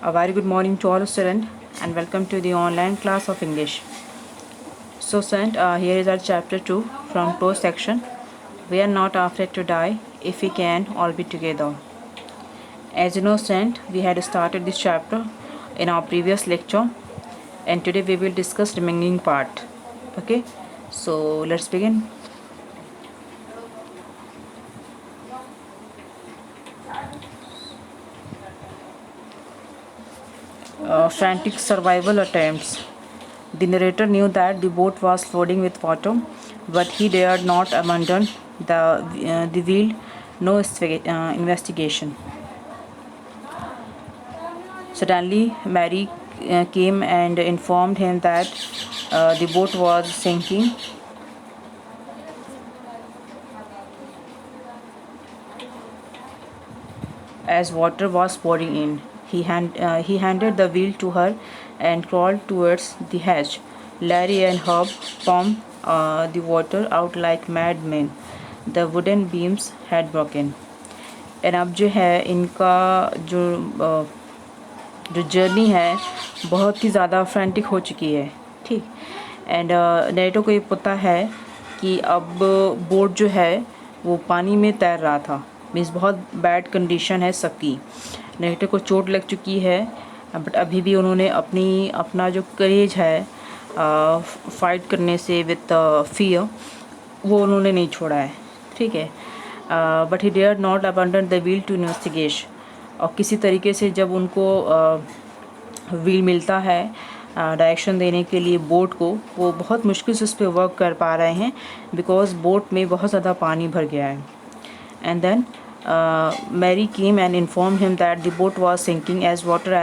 A very good morning to all students and welcome to the online class of English. So student, here is our chapter 2 from close section. We are not afraid to die if we can all be together. As you know student, we had started this chapter in our previous lecture and today we will discuss remaining part. Okay, so let's begin. Frantic survival attempts. The narrator knew that the boat was flooding with water, but he dared not abandon the wheel. No investigation. Suddenly, Mary came and informed him that the boat was sinking. As water was pouring in, he handed the wheel to her and crawled towards the hatch. Larry and Herb pumped the water out like madmen. The wooden beams had broken. And अब जो है इनका जो journey है बहुत ही ज़्यादा frantic हो चुकी है, ठीक। एंड नेटो को ये पता है कि अब बोट जो है वो पानी में तैर रहा था, मीन्स बहुत बैड कंडीशन है सबकी। नेटो को चोट लग चुकी है बट अभी भी उन्होंने अपना जो करेज है फाइट करने से विथ फियर वो उन्होंने नहीं छोड़ा है, ठीक है। But he dare not abandon the wheel to investigate. और किसी तरीके से जब उनको व्हील मिलता है डायरेक्शन देने के लिए बोट को, वो बहुत मुश्किल से उस पर वर्क कर पा रहे हैं बिकॉज बोट में बहुत ज़्यादा पानी भर गया है। And then Mary came and inform him that the boat was sinking as water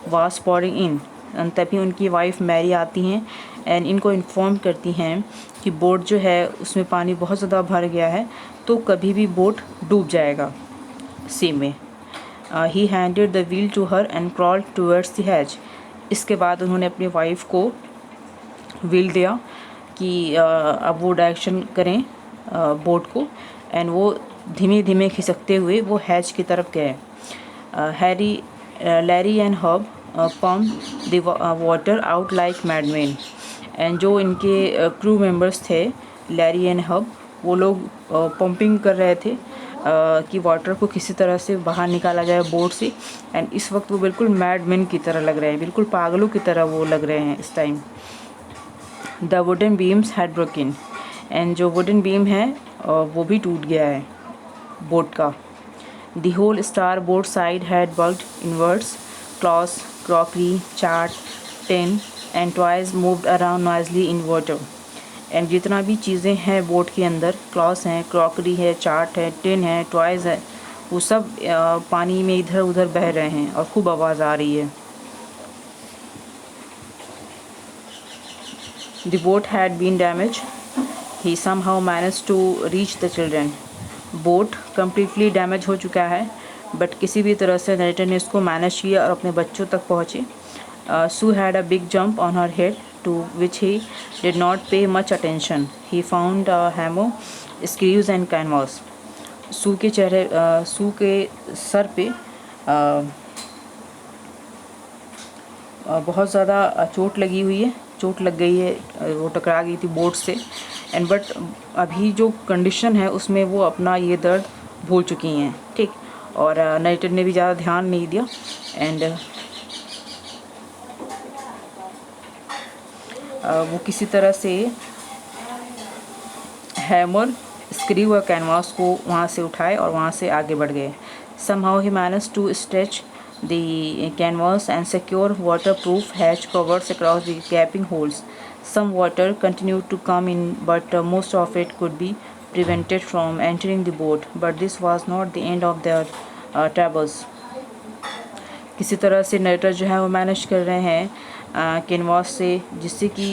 was pouring in. तभी उनकी वाइफ मैरी आती हैं एंड इनको इन्फॉर्म करती हैं कि बोट जो है उसमें पानी बहुत ज़्यादा भर गया है, तो कभी भी बोट डूब जाएगा सी में। He handed the wheel to her and crawled towards the hatch. इसके बाद उन्होंने अपनी वाइफ को व्हील दिया कि अब वो डायरेक्शन करें बोट को, एंड वो धीमे धीमे खिसकते हुए वो हैच की तरफ गए। Larry and Hub pump the water out like madmen. And जो इनके क्रू मेंबर्स थे लैरी एंड हब, वो लोग पंपिंग कर रहे थे कि वाटर को किसी तरह से बाहर निकाला जाए बोट से। एंड इस वक्त वो बिल्कुल मैडमैन की तरह लग रहे हैं, बिल्कुल पागलों की तरह वो लग रहे हैं इस time. The wooden beams had broken. And जो वुडन बीम है वो भी टूट गया है बोट का। The whole starboard side had bulged inwards. Clothes, crockery, chart, tin and toys moved around noisily in water. And जितना भी चीज़ें हैं बोट के अंदर, क्लॉथ्स हैं, क्रॉकरी है, चार्ट है, टिन है, टॉयज़ है, वो सब पानी में इधर उधर बह रहे हैं और खूब आवाज़ आ रही है। The boat had been damage. He somehow manage to reach the children. Boat completely damage हो चुका है बट किसी भी तरह से नरेटर ने इसको मैनेज किया और अपने बच्चों तक पहुँचे। Sue had a big jump on her head, to which he did not pay much attention. He found a hammer, screws and canvas. सू के सर पे बहुत ज़्यादा चोट लगी हुई है, चोट लग गई है, वो टकरा गई थी बोट से। एंड बट अभी जो कंडीशन है उसमें वो अपना ये दर्द भूल चुकी हैं, ठीक। और नरेटर ने भी ज़्यादा ध्यान नहीं दिया। एंड वो किसी तरह से हैमर, स्क्रू और कैनवास को वहाँ से उठाए और वहाँ से आगे बढ़ गए। Somehow he managed to stretch the canvas and secure waterproof hatch covers across the gaping holes. Some water continued to come in, but most of it could be prevented from entering the boat. But this was not the end of their troubles. किसी तरह से narrator जो है वो manage कर रहे हैं canvas से, जिससे कि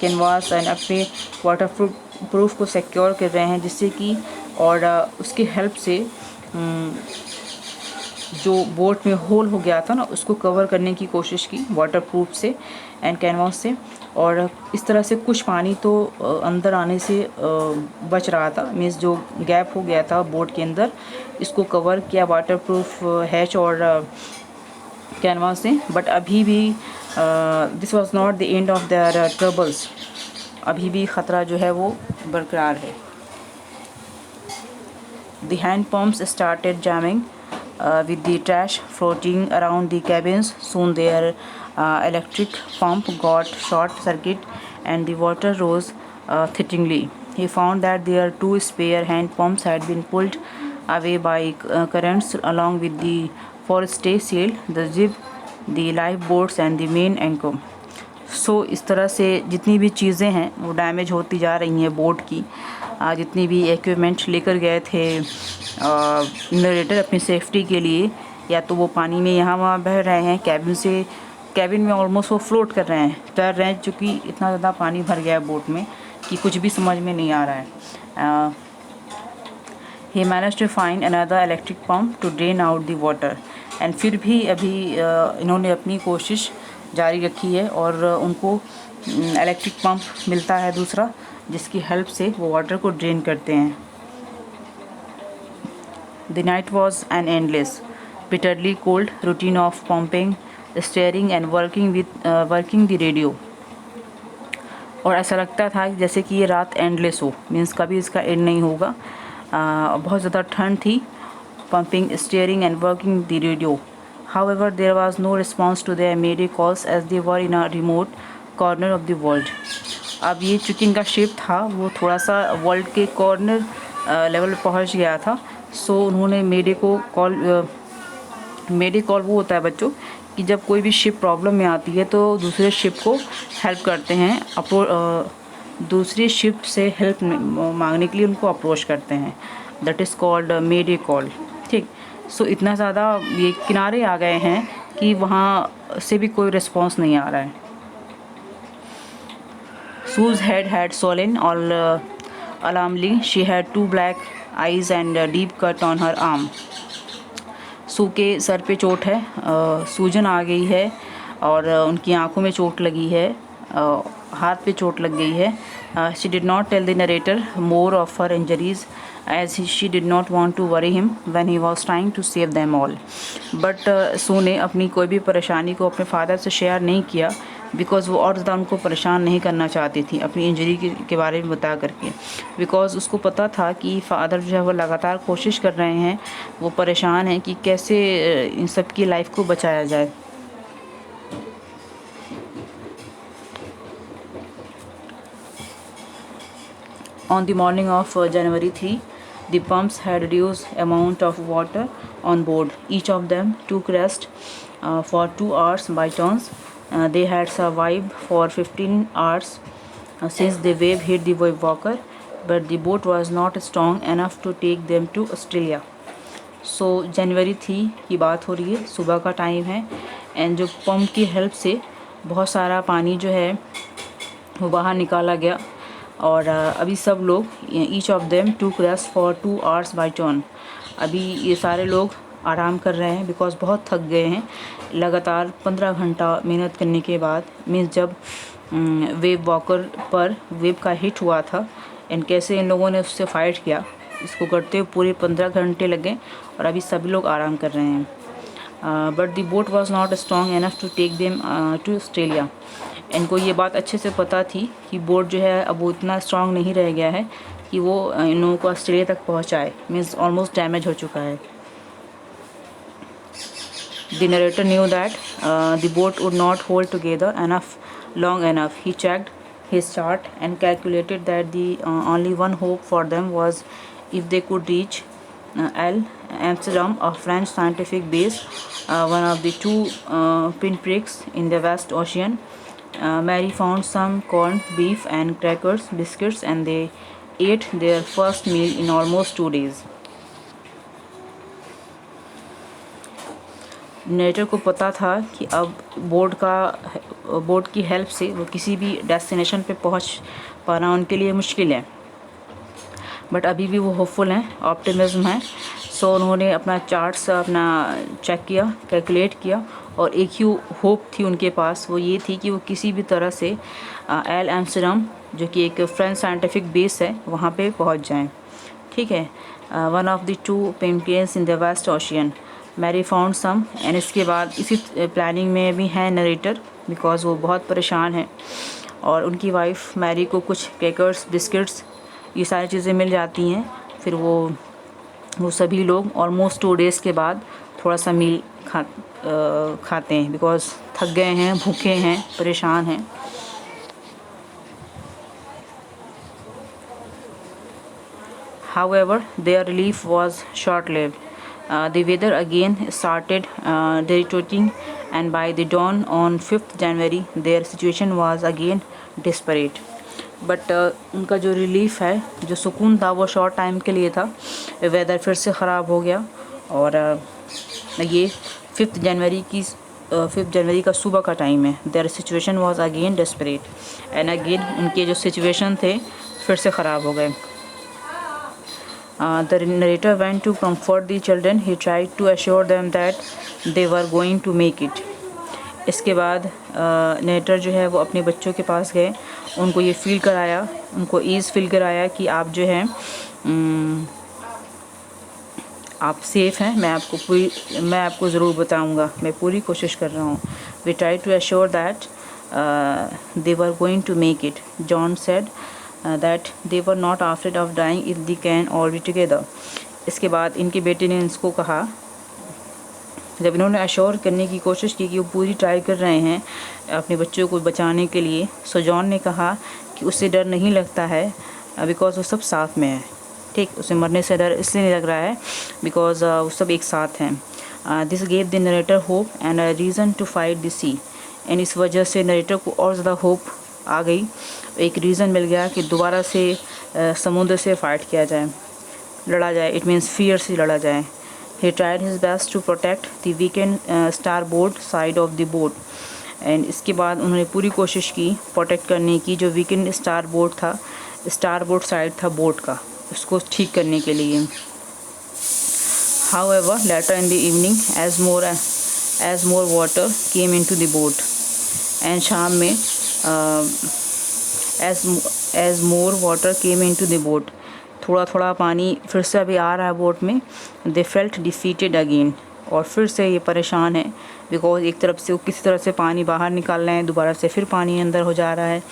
कैनवास एंड अपने वाटर प्रूफ को सिक्योर कर रहे हैं, जिससे कि और उसकी हेल्प से जो बोट में होल हो गया था ना उसको कवर करने की कोशिश की वाटर प्रूफ से एंड कैनवास से। और इस तरह से कुछ पानी तो अंदर आने से बच रहा था, मीन्स जो गैप हो गया था बोट के अंदर इसको कवर किया वाटर प्रूफ हैच और कैनवास से, बट अभी भी this was not the end of their troubles, अभी भी ख़तरा जो है वो बरकरार है। The hand pumps started jamming with the trash floating around the cabins. Soon their electric pump got short circuit and the water rose threateningly. He found that their two spare hand pumps had been pulled away by currents along with the forestay sail, the jib, the lifeboats and the main anchor. इस तरह से जितनी भी चीज़ें हैं वो damage होती जा रही हैं बोट की। जितनी भी इक्विपमेंट लेकर गए थे नरेटर अपनी सेफ्टी के लिए, या तो वो पानी में यहाँ वहाँ बह रहे हैं, कैबिन में ऑलमोस्ट वो फ्लोट कर रहे हैं, तैर रहे हैं, चूँकि इतना ज़्यादा पानी भर गया है बोट में कि कुछ भी समझ में नहीं आ रहा है। He manage to find another electric pump to drain out the water, and फिर भी अभी इन्होंने अपनी कोशिश जारी रखी है और उनको इलेक्ट्रिक पंप मिलता है दूसरा, जिसकी हेल्प से वो वाटर को ड्रेन करते हैं। The night was an endless bitterly cold routine of pumping, steering and working the radio. और ऐसा लगता था जैसे कि ये रात एंडलेस हो, मीन्स कभी इसका एंड नहीं होगा। बहुत ज़्यादा ठंड थी। Pumping, steering and working the radio. However, there was no response to their mayday calls as they were in a remote corner of the world. अब ये चूँकि इनका शिप था वो थोड़ा सा वर्ल्ड के कॉर्नर लेवल पर पहुँच गया था, सो उन्होंने मेडे कॉल वो होता है बच्चों कि जब कोई भी शिप प्रॉब्लम में आती है तो दूसरे शिप को हेल्प करते हैं, दूसरी शिप से हेल्प मांगने के लिए उनको अप्रोच करते हैं। That is called mayday call. ठीक, सो इतना ज़्यादा ये किनारे आ गए हैं कि वहाँ से भी कोई रिस्पॉन्स नहीं आ रहा है। Sue's head had swollen all alarmingly. She had two black eyes and a deep cut on her arm. सू के सर पे चोट है, सूजन आ गई है और उनकी आंखों में चोट लगी है, हाथ पे चोट लग गई है। She did not tell the narrator more of her injuries as she did not want to worry him when he was trying to save them all. But सू ने अपनी कोई भी परेशानी को अपने फादर से शेयर नहीं किया, बिकॉज़ वो और ज़्यादा उनको परेशान नहीं करना चाहती थी अपनी इंजरी के बारे में बता करके, बिकॉज़ उसको पता था कि फ़ादर जो है वो लगातार कोशिश कर रहे हैं, वो परेशान हैं कि कैसे इन सब की लाइफ को बचाया जाए। On the morning of January 3, the pumps had reduced amount of water on board. Each of them took rest for 2 hours by turns. They had survived for 15 hours since the wave hit the wave walker, but the boat was not strong enough to take them to Australia. So जनवरी 3 की बात हो रही है, सुबह का time है, and जो pump की हेल्प से बहुत सारा पानी जो है वो बाहर निकाला गया और अभी सब लोग ईच ऑफ देम टूक rest for 2 hours by turn. अभी ये सारे लोग आराम कर रहे हैं बिकॉज़ बहुत थक गए हैं लगातार 15 घंटा मेहनत करने के बाद। मीन्स जब वेव वॉकर पर वेव का हिट हुआ था एंड कैसे इन लोगों ने उससे फ़ाइट किया, इसको करते हुए पूरे 15 घंटे लगे और अभी सभी लोग आराम कर रहे हैं। But the boat was not strong enough to take them to Australia. इनको ये बात अच्छे से पता थी कि बोट जो है अब वो इतना स्ट्रॉन्ग नहीं रह गया है कि वो इन लोगों को ऑस्ट्रेलिया तक पहुंचाए, मीन्स ऑलमोस्ट डैमेज हो चुका है। The narrator knew that the boat would not hold together enough long enough. He checked his chart and calculated that the only one hope for them was if they could reach Amsterdam, a French scientific base, one of the two pinpricks in the West Ocean. Mary found some corned beef and crackers, biscuits, and they ate their first meal in almost 2 days. Narrator को पता था कि अब boat की help से वो किसी भी डेस्टिनेशन पे पहुंच पाना उनके लिए मुश्किल है, बट अभी भी वो होपफुल हैं, ऑप्टिमिज्म है। सो उन्होंने अपना चार्ट्स अपना चेक किया, कैलकुलेट किया और एक ही होप थी उनके पास, वो ये थी कि वो किसी भी तरह से एल एम्स्टर्डम जो कि एक फ्रेंच साइंटिफिक बेस है वहाँ पे पहुँच जाएं। ठीक है, वन ऑफ द टू पेम्पियंस in the west ocean. Mary found some, and इसके बाद इसी प्लानिंग में भी हैं नरेटर, बिकॉज़ वो बहुत परेशान हैं। और उनकी वाइफ मैरी को कुछ क्रैकर्स, बिस्किट्स, ये सारी चीज़ें मिल जाती हैं। फिर वो सभी लोग ऑलमोस्ट 2 डेज़ के बाद थोड़ा सा मील खाते हैं, बिकॉज़ थक गए हैं, भूखे हैं, परेशान हैं। However, their relief was short-lived. The weather again started deteriorating, and by the dawn on 5th January, their situation was again desperate. But उनका जो रिलीफ है, जो सुकून था, वो शॉर्ट टाइम के लिए था। वेदर फिर से ख़राब हो गया और ये 5 जनवरी का सुबह का टाइम है। There situation was again desperate and again उनके जो सिचुएशन थे फिर से ख़राब हो गए। The narrator went to comfort the children. He tried to assure them that they were going to make it. इसके बाद नरेटर जो है वो अपने बच्चों के पास गए, उनको ये फ़ील कराया, उनको ईज़ फ़ील कराया कि आप जो हैं आप सेफ़ हैं, मैं आपको ज़रूर बताऊंगा, मैं पूरी कोशिश कर रहा हूँ। We try to assure that they were going to make it. John said that they were not afraid of dying if they can all be together. इसके बाद इनके बेटे ने इसको कहा, जब इन्होंने अश्योर करने की कोशिश की कि वो पूरी ट्राई कर रहे हैं अपने बच्चों को बचाने के लिए, सो जॉन ने कहा कि उससे डर नहीं लगता है बिकॉज़ वो सब साथ में है। ठीक, उसे मरने से डर इसलिए नहीं लग रहा है बिकॉज़ वो सब एक साथ हैं। This gave the narrator hope and a reason to fight the sea. And इस वजह से नरेटर को और ज़्यादा होप आ गई, एक रीज़न मिल गया कि दोबारा से समुद्र से फ़ाइट किया जाए, लड़ा जाए। इट मीन्स फियर से लड़ा जाए। He tried his best to protect the weakened starboard side of the boat. And इसके बाद उन्होंने पूरी कोशिश की प्रोटेक्ट करने की, जो वीकेंड स्टार बोर्ड था, स्टार बोर्ड साइड था बोट का, उसको ठीक करने के लिए। However, later in the evening, as more water came into the boat, and शाम में as more water came into the boat, थोड़ा थोड़ा पानी फिर से अभी आ रहा है बोट में। they felt defeated again, और फिर से ये परेशान है बिकॉज एक तरफ से वो किसी तरह से पानी बाहर निकाल रहे हैं, दोबारा से फिर पानी अंदर हो जा रहा है,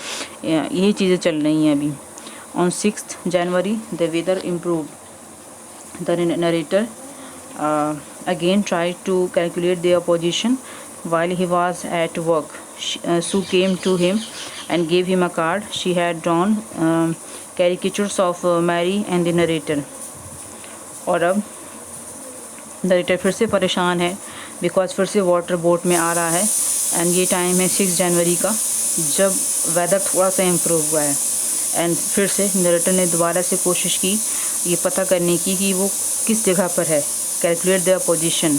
यही चीज़ें चल रही हैं अभी। on 6th January the weather improved. The narrator again tried to calculate their position while he was at work. Sue came to him and gave him a card. She had drawn caricatures of Mary and the narrator. और अब narrator फिर से परेशान है because फिर से water boat में आ रहा है एंड ये टाइम है 6 जनवरी का, जब वेदर थोड़ा सा इम्प्रूव हुआ है। एंड फिर से नरेटर ने दोबारा से कोशिश की ये पता करने की कि वो किस जगह पर है, calculate their position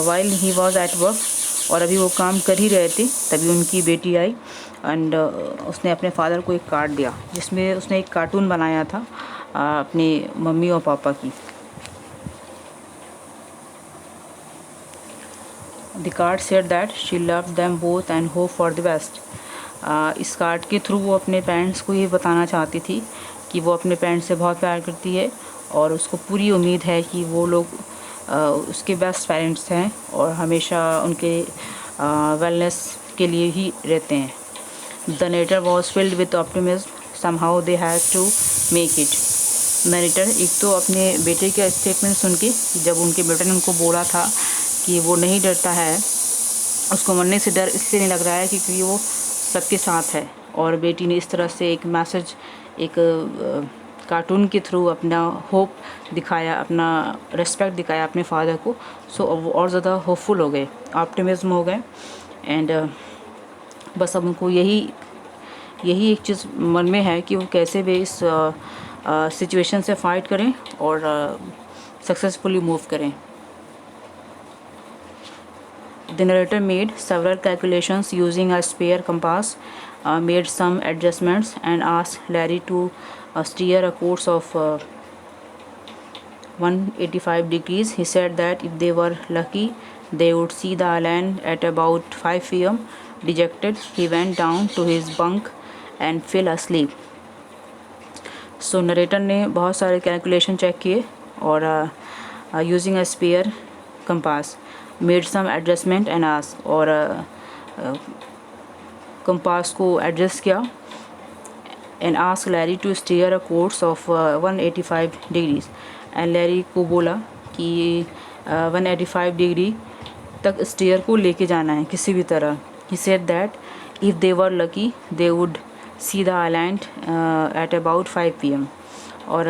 while he was at work. और अभी वो काम कर ही रहे थे तभी उनकी बेटी आई एंड उसने अपने फादर को एक कार्ड दिया जिसमें उसने एक कार्टून बनाया था अपने मम्मी और पापा की। The card said that she loved them both and hope for the best. इस कार्ड के थ्रू वो अपने पेरेंट्स को ये बताना चाहती थी कि वो अपने पेरेंट्स से बहुत प्यार करती है और उसको पूरी उम्मीद है कि वो लोग उसके बेस्ट पेरेंट्स हैं और हमेशा उनके वेलनेस के लिए ही रहते हैं। The narrator was filled with optimism, somehow they had to make it. Narrator एक तो अपने बेटे का स्टेटमेंट सुन के, जब उनके बेटे ने उनको बोला था कि वो नहीं डरता है, उसको मरने से डर इसलिए नहीं लग रहा है क्योंकि वो सबके साथ है, और बेटी ने इस तरह से एक मैसेज, एक कार्टून के थ्रू अपना होप दिखाया, अपना रिस्पेक्ट दिखाया अपने फादर को। सो वो और ज़्यादा होपफुल हो गए, ऑप्टिमिज्म हो गए। एंड बस अब उनको यही एक चीज़ मन में है कि वो कैसे भी इस सिचुएशन से फ़ाइट करें और सक्सेसफुली मूव करें। The narrator made several calculations using a spare compass, made some adjustments, and asked Larry to steer a course of 185 degrees. He said that if they were lucky, they would see the island at about 5 p.m. Dejected, he went down to his bunk and fell asleep. So narrator ने बहुत सारे calculation check किए और using a spare compass, made some adjustment and asked, और compass को adjust किया and asked Larry to steer a course of 185 degrees, and Larry को बोला कि 185 डिग्री तक स्टीयर को लेके जाना है किसी भी तरह. He said that if they were lucky they would see the island at about 5 p.m. और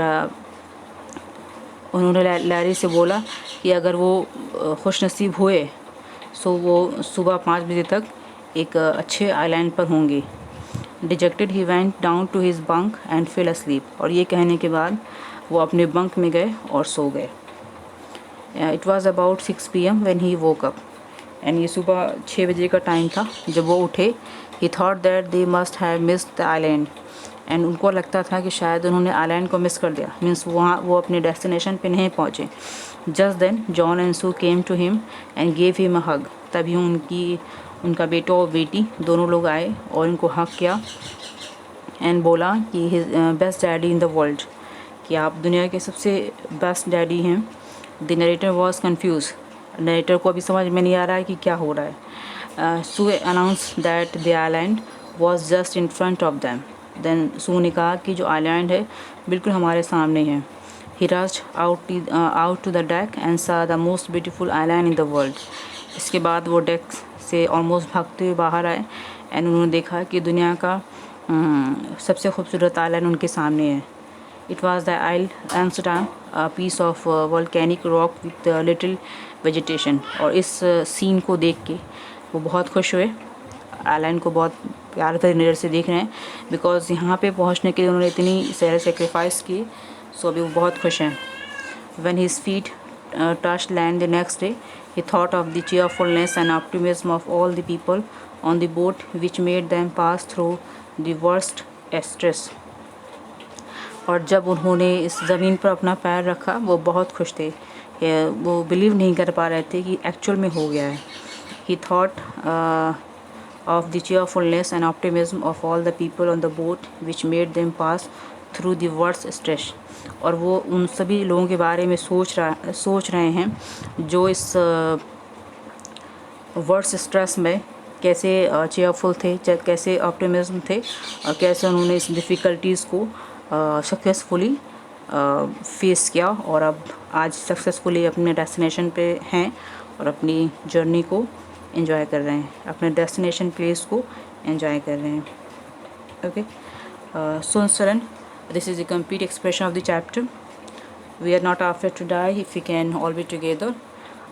उन्होंने लैरी से बोला कि अगर वो खुशनसीब हुए सो वो सुबह 5 बजे तक एक अच्छे आइलैंड पर होंगे. Dejected he went down to his bunk and fell asleep. और ये कहने के बाद वो अपने बंक में गए और सो गए. It was about 6 p.m. when he woke up. And ये सुबह 6 बजे का टाइम था जब वो उठे. ही thought that they must have missed the island. And उनको लगता था कि शायद उन्होंने आइलैंड को मिस कर दिया, मीन्स वहाँ वो अपने डेस्टिनेशन पे नहीं पहुँचे. Just then John and Sue came to him and gave him a hug. तभी उनका बेटा और बेटी दोनों लोग आए और उनको हग किया एंड बोला कि his best daddy in the world, कि आप दुनिया के सबसे बेस्ट डैडी हैं. The narrator was confuse. Narrator को अभी समझ में नहीं आ रहा है कि क्या हो रहा है. Sue announce that the island was just in front of them. Then Sue ने कहा कि जो आइलैंड है बिल्कुल हमारे सामने है. He rushed out to the deck and saw the most beautiful island in the world. इसके बाद वो डेक से ऑलमोस्ट भागते हुए बाहर आए एंड उन्होंने देखा कि दुनिया का सबसे खूबसूरत आइलैंड उनके सामने है. It was the isle Amsterdam, a piece of volcanic rock with little vegetation. और इस सीन को देख के वो बहुत खुश हुए. आइलैंड को बहुत प्यार भरी नज़र से देख रहे हैं बिकॉज यहाँ पे पहुँचने के लिए उन्होंने इतनी सारे सेक्रीफाइस किए. सो अभी वो बहुत खुश हैं. When his feet touched land the next day, he thought of the cheerfulness and optimism of all the people on the boat, which made them pass through the worst stress. और जब उन्होंने इस ज़मीन पर अपना पैर रखा वो बहुत खुश थे. वो बिलीव नहीं कर पा रहे थे कि एक्चुअल में हो गया है. He thought of the cheerfulness and optimism of all the people on the boat, which made them pass through the worst stress. और वो उन सभी लोगों के बारे में सोच रहे हैं जो इस वर्स्ट स्ट्रेस में कैसे चेयरफुल थे, कैसे ऑप्टिमिज्म थे और कैसे उन्होंने इस डिफ़िकल्टीज़ को सक्सेसफुली फेस किया और अब आज सक्सेसफुली अपने डेस्टिनेशन पे हैं और अपनी जर्नी को एंजॉय कर रहे हैं, अपने डेस्टिनेशन प्लेस को एंजॉय कर रहे हैं. ओके, सो चलन, this is the complete expression of the chapter. We are not afraid to die if we can all be together.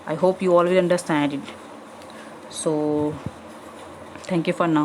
I hope you all will understand it. So thank you for now.